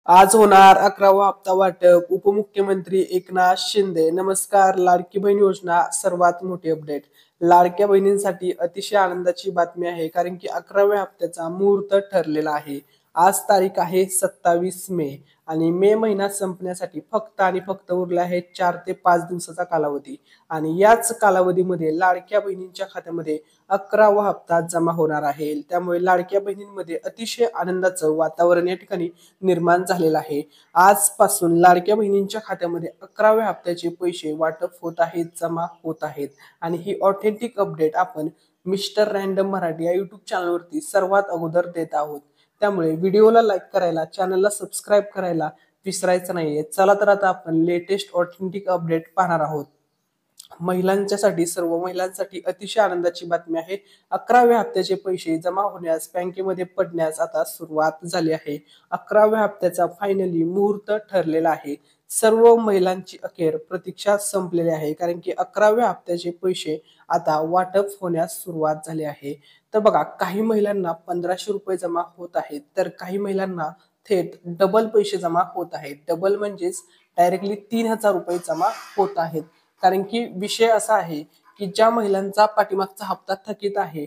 आज होणार 11वा हप्ता वाटप. उपमुख्यमंत्री एकनाथ शिंदे. नमस्कार. लाडकी बहीण योजना सर्वात मोठी अपडेट. लाडक्या बहिणींसाठी अतिशय आनंदाची बातमी आहे, कारण की 11व्या हप्त्याचा मुहूर्त ठरलेला आहे. आज तारीख आहे 27 मे आणि मे महिना संपण्यासाठी फक्त आणि फक्त उरला आहे 4 ते 5 दिवसाचा कालावधी. आणि याच कालावधीमध्ये लाडक्या बहिणींच्या खात्यामध्ये 11वा हप्ता जमा होणार आहे. त्यामुळे लाडक्या बहिणींमध्ये अतिशय आनंदाचं वातावरण या ठिकाणी निर्माण झालेला आहे. आजपासून लाडक्या बहिणींच्या खात्यामध्ये 11व्या हप्त्याचे पैसे वाटप होत आहेत, जमा होत आहेत. आणि ही ऑथेंटिक अपडेट आपण मिस्टर रँडम मराठी या युट्यूब चॅनलवरती सर्वात अगोदर देत आहोत. त्यामुळे व्हिडिओला लाईक करायला, चॅनलला सबस्क्राईब करायला विसरायचं नाहीये. चला तर आता आपण लेटेस्ट ऑथेंटिक अपडेट पाहणार आहोत. महिलांच्यासाठी, सर्व महिलांसाठी अतिशय आनंदाची बातमी आहे. 11व्या हप्त्याचे पैसे जमा होण्यास, बँकेमध्ये पडण्यास आता सुरुवात झाली आहे. 11व्या हप्त्याचा फायनली मुहूर्त ठरलेला आहे. सर्व महिलांची अखेर प्रतीक्षा संपलेली आहे, कारण की 11व्या हप्त्याचे पैसे आता वाटप होण्यास सुरुवात झाली आहे. तर बघा, काही महिलांना 1500 रुपये जमा होत आहेत, तर काही महिलांना थेट डबल पैसे जमा होत आहेत. डबल म्हणजेच डायरेक्टली 3000 रुपये जमा होत आहेत. कारण की विषय असा आहे की ज्या महिलांचा पाठीमागचा हप्ता थकीत आहे,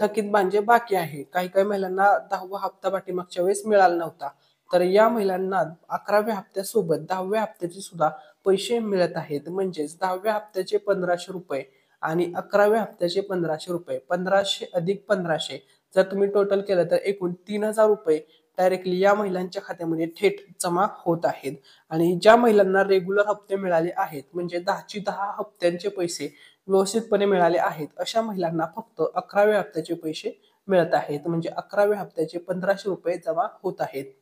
थकीत म्हणजे बाकी आहे, काही काही महिलांना 10वा हप्ता पाठीमागच्या वेळेस मिळाला नव्हता, तर या महिलांना 11व्या हप्त्यासोबत 10व्या हप्त्याचे सुद्धा पैसे मिळत आहेत. म्हणजेच 10व्या हप्त्याचे 1500 रुपये आणि 11व्या हप्त्याचे 1500 रुपये, 1500 अधिक 1500 जर तुम्ही टोटल केलं तर एकूण 3000 रुपये डायरेक्टली या महिलांच्या खात्यामध्ये थेट जमा होत आहेत. आणि ज्या महिलांना रेग्युलर हप्ते मिळाले आहेत, म्हणजे 10ची 10 हप्त्यांचे पैसे व्यवस्थितपणे मिळाले आहेत, अशा महिलांना फक्त 11व्या हप्त्याचे पैसे मिळत आहेत. म्हणजे 11व्या हप्त्याचे 1500 रुपये जमा होत आहेत.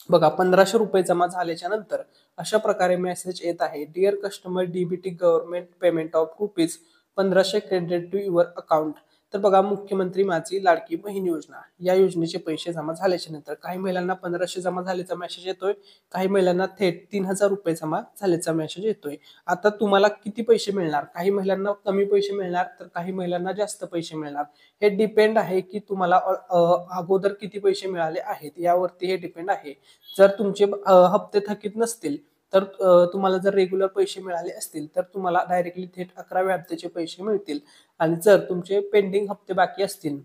बघा, 1500 रुपये जमा झाल्याच्या नंतर अशा प्रकारे मेसेज येत आहे, dear customer, DBT government payment of rupees 1500 credit to your account. तर बघा, मुख्यमंत्री माझी लाडकी बहीण योजना या योजनेचे पैसे जमा झाल्याच्या नंतर काही महिलांना 1500 जमा झाल्याचा मेसेज येतोय, काही महिलांना थेट 3000 रुपये जमा झाल्याचा मेसेज येतोय. आता तुम्हाला किती पैसे मिळणार? काही महिलांना कमी पैसे मिळणार, तर काही महिलांना जास्त पैसे मिळणार. हे डिपेंड आहे की तुम्हाला अगोदर किती पैसे मिळाले आहेत यावरती हे डिपेंड आहे. जर तुमचे हप्ते थकीत नसतील, तर तुम्हाला जर रेग्युलर पैसे मिळाले असतील, तर तुम्हाला डायरेक्टली थेट 11व्या हप्त्याचे पैसे मिळतील. आणि जर तुमचे पेंडिंग हप्ते बाकी असतील,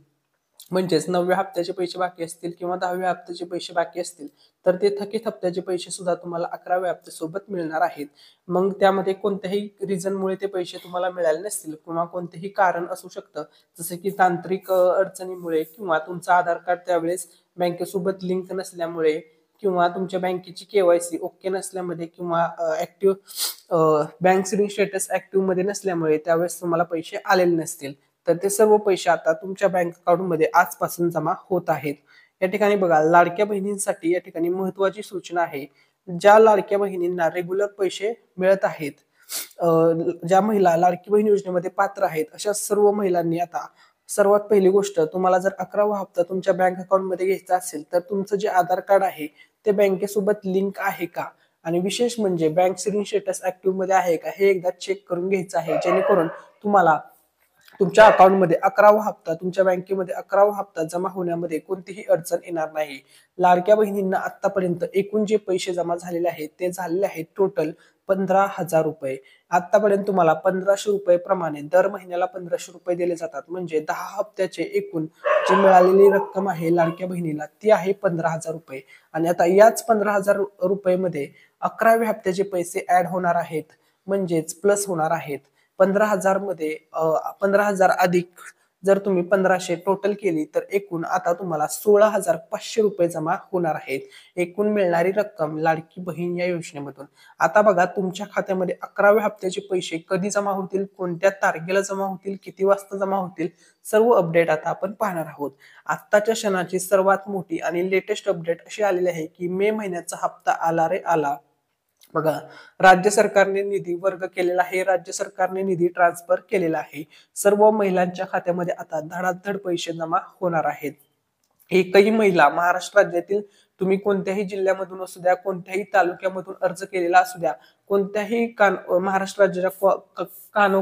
म्हणजेच 9व्या हप्त्याचे पैसे बाकी असतील किंवा 10व्या हप्त्याचे पैसे बाकी असतील, तर ते थकीत हप्त्याचे पैसे सुद्धा तुम्हाला 11व्या हप्त्यासोबत मिळणार आहेत. मग त्यामध्ये कोणत्याही रिझनमुळे ते पैसे तुम्हाला मिळाले नसतील किंवा कोणतेही कारण असू शकतं, जसं की तांत्रिक अडचणीमुळे किंवा तुमचं आधार कार्ड त्यावेळेस बँकेसोबत लिंक नसल्यामुळे किंवा तुमच्या बँकेची केवायसी ओके नसल्यामध्ये किंवा बँक सीडिंग स्टेटस ऍक्टिव्ह मध्ये नसल्यामुळे त्यावेळेस तुम्हाला पैसे आलेले नसतील, तर ते सर्व पैसे आता तुमच्या बँक अकाउंटमध्ये आजपासून जमा होत आहेत. या ठिकाणी बघा, लाडक्या बहिणींसाठी या ठिकाणी महत्वाची सूचना आहे. ज्या लाडक्या बहिणींना रेग्युलर पैसे मिळत आहेत, ज्या महिला लाडकी बहीण योजनेमध्ये पात्र आहेत, अशा सर्व महिलांनी आता सर्वात पहिली गोष्ट, तुम्हाला जर 11वा हप्ता तुमच्या बँक अकाउंटमध्ये घ्यायचा असेल, तर तुमचं जे आधार कार्ड आहे ते बँकेसोबत लिंक आहे का, आणि विशेष म्हणजे बँक सीडिंग स्टेटस ऍक्टिव्ह मध्ये आहे का, हे एकदा चेक करून घ्यायचं आहे, जेणेकरून तुम्हाला तुमच्या अकाउंटमध्ये 11वा हप्ता, तुमच्या बँकेमध्ये 11वा हप्ता जमा होण्यामध्ये कोणतीही अडचण येणार नाही. लाडक्या बहिणींना आतापर्यंत एकूण जे पैसे जमा झालेले आहेत ते झालेले आहेत टोटल 15,000 रुपये. आतापर्यंत तुम्हाला 1500 रुपये प्रमाणे दर महिन्याला 1500 रुपये दिले जातात. म्हणजे 10 हप्त्याचे एकूण जी मिळालेली रक्कम आहे लाडक्या बहिणीला, ती आहे 15,000 रुपये. आणि आता याच 15,000 रुपये मध्ये 11व्या हप्त्याचे पैसे ऍड होणार आहेत, म्हणजेच प्लस होणार आहेत. 15,000 मध्ये 15,000 अधिक जर तुम्ही 1500 टोटल केली, तर एकूण आता तुम्हाला 16,500 रुपये जमा होणार आहेत. एकूण मिळणारी रक्कम लाडकी बहीण या योजनेमधून. आता बघा, तुमच्या खात्यामध्ये 11व्या हप्त्याचे पैसे कधी जमा होतील, कोणत्या तारखेला जमा होतील, किती वाजता जमा होतील, सर्व अपडेट आता आपण पाहणार आहोत. आत्ताच्या क्षणाची सर्वात मोठी आणि लेटेस्ट अपडेट अशी आलेली आहे की मे महिन्याचा हप्ता आला रे आला. बघा, राज्य सरकारने निधी वर्ग केलेला आहे, राज्य सरकारने निधी ट्रान्सफर केलेला आहे. सर्व महिलांच्या खात्यामध्ये आता धडाधड पैसे जमा होणार आहेत. एकही महिला महाराष्ट्र राज्यातील, तुम्ही कोणत्याही जिल्ह्यामधून असू द्या, कोणत्याही तालुक्यामधून अर्ज केलेला असू द्या, कोणत्याही महाराष्ट्र राज्याच्या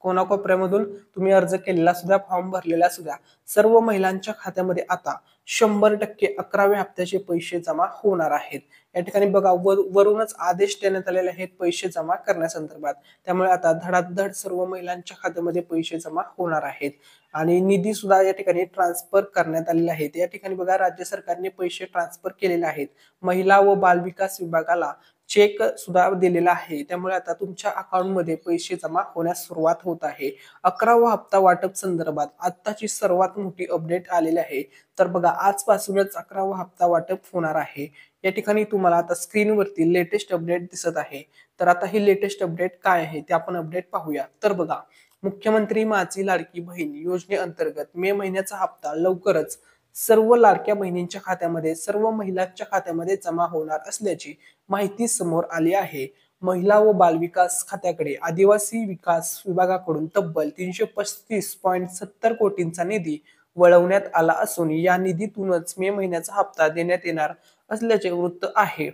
कोणाकोपऱ्यामधून तुम्ही अर्ज केलेला सुद्धा, फॉर्म भरलेला सुद्धा, सर्व महिलांच्या खात्यामध्ये आता 100% 11व्या हप्त्याचे पैसे जमा होणार आहेत. या ठिकाणी बघा वरूनच आदेश देण्यात आलेले आहेत पैसे जमा करण्यासंदर्भात. त्यामुळे आता धडाधड सर्व महिलांच्या खात्यामध्ये पैसे जमा होणार आहेत आणि निधी सुद्धा या ठिकाणी ट्रान्सफर करण्यात आलेले आहेत. या ठिकाणी बघा राज्य सरकारने पैसे ट्रान्सफर केलेले आहेत. महिला व बालविकास विभागाला चेक सुद्धा दिलेला आहे. त्यामुळे आता तुमच्या अकाउंटमध्ये पैसे जमा होण्यास सुरुवात होत आहे. 11वा हप्ता वाटप संदर्भात आताची सर्वात मोठी अपडेट आलेली आहे. तर बघा आजपासूनच 11वा हप्ता वाटप होणार आहे. या ठिकाणी तुम्हाला आता स्क्रीनवरती लेटेस्ट अपडेट दिसत आहे. तर आता ही लेटेस्ट अपडेट काय आहे ते आपण अपडेट पाहूया. तर बघा, मुख्यमंत्री माझी लाडकी बहीण योजनेअंतर्गत मे महिन्याचा हप्ता लवकरच सर्व लाडक्या बहिणींच्या खात्यामध्ये, सर्व महिलांच्या खात्यामध्ये जमा होणार असल्याची माहिती समोर आली आहे. महिला व बालविकास खात्याकडे आदिवासी विकास विभागाकडून तब्बल 335.70 कोटींचा निधी वळवण्यात आला असून या निधीतूनच मे महिन्याचा हप्ता देण्यात येणार असल्याचे वृत्त आहे.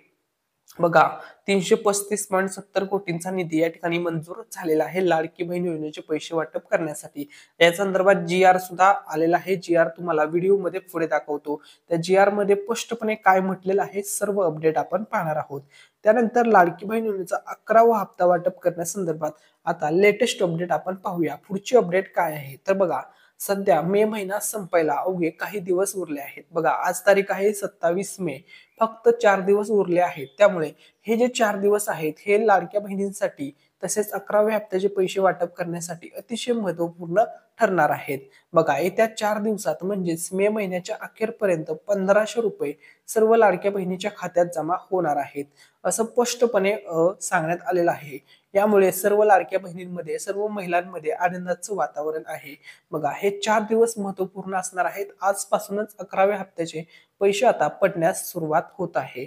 बघा, 335.70 कोटींचा निधी या ठिकाणी मंजूर झालेला आहे लाडकी बहीण योजनेचे पैसे वाटप करण्यासाठी. या संदर्भात GR सुद्धा आलेला आहे. GR तुम्हाला व्हिडिओ मध्ये पुढे दाखवतो. त्या GR मध्ये स्पष्टपणे काय म्हटलेलं आहे सर्व अपडेट आपण पाहणार आहोत. त्यानंतर लाडकी बहीण योजनेचा 11वा हप्ता वाटप करण्यासंदर्भात आता लेटेस्ट अपडेट आपण पाहूया. पुढची अपडेट काय आहे तर बघा, सध्या मे महिना संपायला अवघे काही दिवस उरले आहेत. बघा, आज तारीख आहे 27 मे. फक्त 4 दिवस उरले आहेत. त्यामुळे हे जे 4 दिवस आहेत हे लाडक्या बहिणींसाठी तसेच 11व्या हप्त्याचे पैसे वाटप करण्यासाठी अतिशय महत्वपूर्ण ठरणार आहेत. बघा, येत्या 4 दिवसात म्हणजेच मे महिन्याच्या अखेरपर्यंत 1500 रुपये सर्व लाडक्या बहिणीच्या खात्यात जमा होणार आहेत असं स्पष्टपणे सांगण्यात आलेलं आहे. यामुळे सर्व लाडक्या बहिणींमध्ये, सर्व महिलांमध्ये आनंदाचं वातावरण आहे. बघा, हे 4 दिवस महत्वपूर्ण असणार आहेत. आजपासूनच 11व्या हप्त्याचे पैसे आता पडण्यास सुरुवात होत आहे.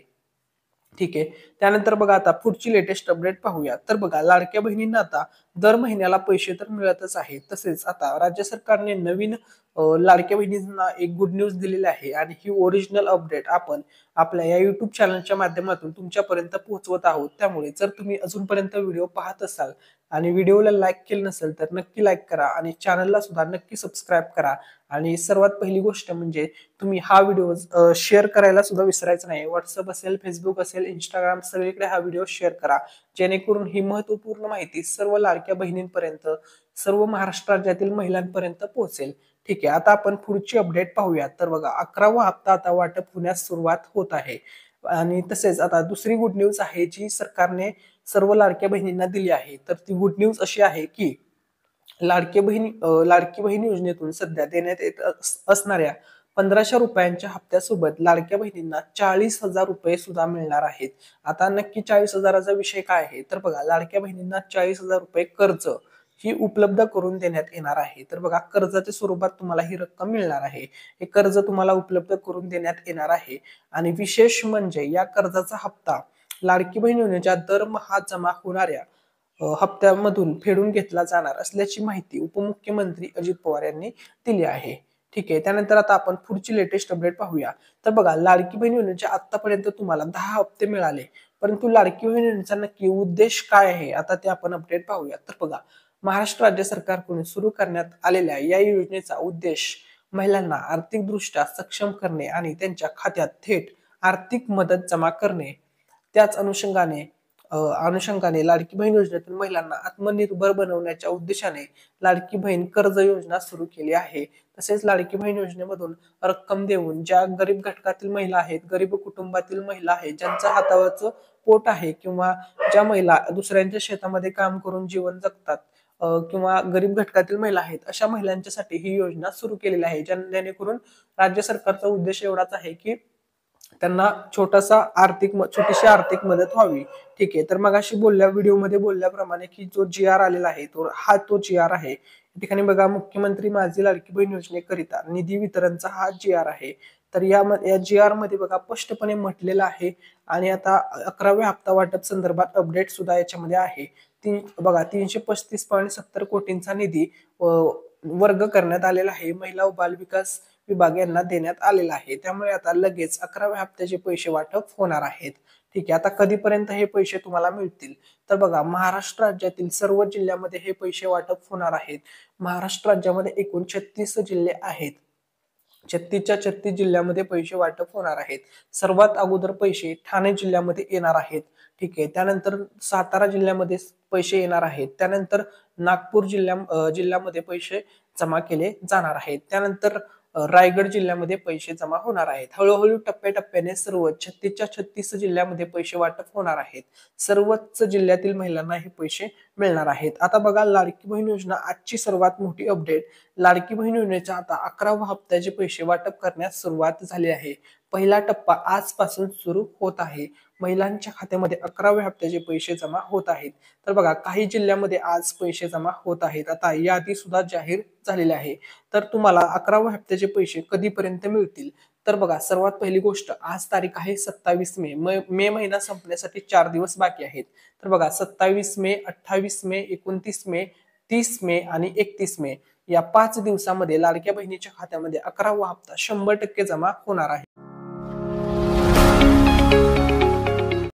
ठीक आहे. त्यानंतर बघा, आता पुढची लेटेस्ट अपडेट पाहूया. तर बघा, लाडक्या बहिणींना आता दर महिन्याला पैसे तर मिळतच आहे. तसेच आता राज्य सरकारने नवीन लाडक्या बहिणींना एक गुड न्यूज दिलेली आहे आणि ही ओरिजिनल अपडेट आपण आपल्या या युट्यूब चॅनलच्या माध्यमातून तुमच्यापर्यंत पोहोचवत आहोत. त्यामुळे जर तुम्ही अजूनपर्यंत व्हिडिओ पाहत असाल आणि व्हिडिओला लाईक केलं नसेल तर नक्की लाईक करा आणि चॅनलला सुद्धा नक्की सबस्क्राईब करा. आणि सर्वात पहिली गोष्ट म्हणजे तुम्ही हा व्हिडिओ शेअर करायला सुद्धा विसरायचं नाही. व्हॉट्सअप असेल, फेसबुक असेल, इंस्टाग्राम सगळीकडे हा व्हिडिओ शेअर करा, जेणेकरून ही महत्वपूर्ण माहिती सर्व लाडक्या बहिणींपर्यंत, सर्व महाराष्ट्र राज्यातील महिलांपर्यंत पोहोचेल. ठीक आहे. आता आपण पुढची अपडेट पाहूया. तर बघा, 11वा हप्ता आता वाटप होण्यास सुरुवात होत आहे आणि तसेच आता दुसरी गुड न्यूज आहे जी सरकारने सर्व लाडक्या बहिणींना दिली आहे. तर ती गुड न्यूज अशी आहे की लाडकी बहीण योजनेतून सध्या देण्यात येत असणाऱ्या 1500 रुपयांच्या हप्त्यासोबत लाडक्या बहिणींना 40,000 रुपये सुद्धा मिळणार आहेत. आता नक्की 40,000चा विषय काय आहे तर बघा, लाडक्या बहिणींना 40,000 रुपये कर्ज ही उपलब्ध करून देण्यात येणार आहे. तर बघा, कर्जाच्या स्वरूपात तुम्हाला ही रक्कम मिळणार आहे. हे कर्ज तुम्हाला उपलब्ध करून देण्यात येणार आहे आणि विशेष म्हणजे या कर्जाचा हप्ता लाडकी बहीण योजनेच्या दरमहा जमा होणाऱ्या हप्त्यामधून फेडून घेतला जाणार असल्याची माहिती उपमुख्यमंत्री अजित पवार यांनी दिली आहे. ठीक आहे. त्यानंतर आता आपण पुढची लेटेस्ट अपडेट पाहूया. तर बघा, लाडकी बहीण योजनेचे आतापर्यंत तुम्हाला 10 हप्ते मिळाले, परंतु लाडकी बहीण योजनेचा नक्की उद्देश काय आहे आता ते आपण अपडेट पाहूया. तर बघा, महाराष्ट्र राज्य सरकारकडून सुरू करण्यात आलेल्या या योजनेचा उद्देश महिलांना आर्थिकदृष्ट्या सक्षम करणे आणि त्यांच्या खात्यात थेट आर्थिक मदत जमा करणे. त्याच अनुषंगाने लाडकी बहीण योजनेतून महिलांना आत्मनिर्भर बनवण्याच्या उद्देशाने लाडकी बहीण कर्ज योजना सुरू केली आहे. तसेच लाडकी बहीण योजनेमधून रक्कम देऊन ज्या गरीब घटकातील महिला आहेत, गरीब कुटुंबातील महिला आहेत, ज्यांच्या हातावरचं पोट आहे किंवा ज्या महिला दुसऱ्यांच्या शेतामध्ये काम करून जीवन जगतात किंवा गरीब घटकातील महिला आहेत, अशा महिलांच्यासाठी ही योजना सुरू केलेली आहे. जेणेकरून राज्य सरकारचा उद्देश एवढाच आहे की त्यांना छोटीशी आर्थिक मदत व्हावी. ठीक आहे. तर मगाशी व्हिडिओमध्ये बोलल्याप्रमाणे की जो GR आलेला आहे तो GR आहे. या ठिकाणी बघा, मुख्यमंत्री माझी लाडकी बहीण योजनेकरिता निधी वितरणचा हा GR आहे. तर या GR मध्ये बघा स्पष्टपणे म्हटलेलं आहे आणि आता 11व्या हप्ता वाटप संदर्भात अपडेट सुद्धा याच्यामध्ये आहे. बघा, 335.70 कोटींचा निधी वर्ग करण्यात आलेला आहे महिला व बालविकास विभाग यांना देण्यात आलेला आहे. त्यामुळे आता लगेच 11व्या हप्त्याचे पैसे वाटप होणार आहेत. ठीक आहे, आता कधीपर्यंत हे पैसे तुम्हाला मिळतील? तर बघा, महाराष्ट्र राज्यातील सर्व जिल्ह्यामध्ये हे पैसे वाटप होणार आहेत. महाराष्ट्र राज्यामध्ये एकूण 36 जिल्हे आहेत. 36च्या 36 जिल्ह्यामध्ये पैसे वाटप होणार आहेत. सर्वात अगोदर पैसे ठाणे जिल्ह्यामध्ये येणार आहेत. ठीक आहे, त्यानंतर सातारा जिल्ह्यामध्ये पैसे येणार आहेत. त्यानंतर नागपूर जिल्ह्यामध्ये पैसे जमा केले जाणार आहेत. त्यानंतर रायगड जिल्ह्यामध्ये पैसे जमा होणार आहेत. हळूहळू टप्प्याटप्प्याने सर्व 36च्या 36 जिल्ह्यामध्ये पैसे वाटप होणार आहेत. सर्वच जिल्ह्यातील महिलांना हे पैसे मिळणार आहेत. आता बघा, लाडकी बहीण योजना आजची सर्वात मोठी अपडेट. लाडकी बहीण योजनेच्या आता 11व्या हप्त्याचे पैसे वाटप करण्यास सुरुवात झाली आहे. पहिला टप्पा आजपासून सुरू होत आहे. महिलांच्या खात्यामध्ये 11व्या हप्त्याचे पैसे जमा होत आहेत. तर बघा, काही जिल्ह्यामध्ये आज पैसे जमा होत आहेत. आता यादी सुद्धा जाहीर झालेली आहे. तर तुम्हाला 11व्या हप्त्याचे पैसे कधीपर्यंत मिळतील? तर बघा, सर्वात पहिली गोष्ट, आज तारीख आहे 27 मे. मे महिना संपण्यासाठी 4 दिवस बाकी आहेत. तर बघा, 27 मे, 28 मे, 29 मे, 30 मे आणि 31 मे या 5 दिवसामध्ये लाडक्या बहिणीच्या खात्यामध्ये 11वा हप्ता 100% जमा होणार आहे.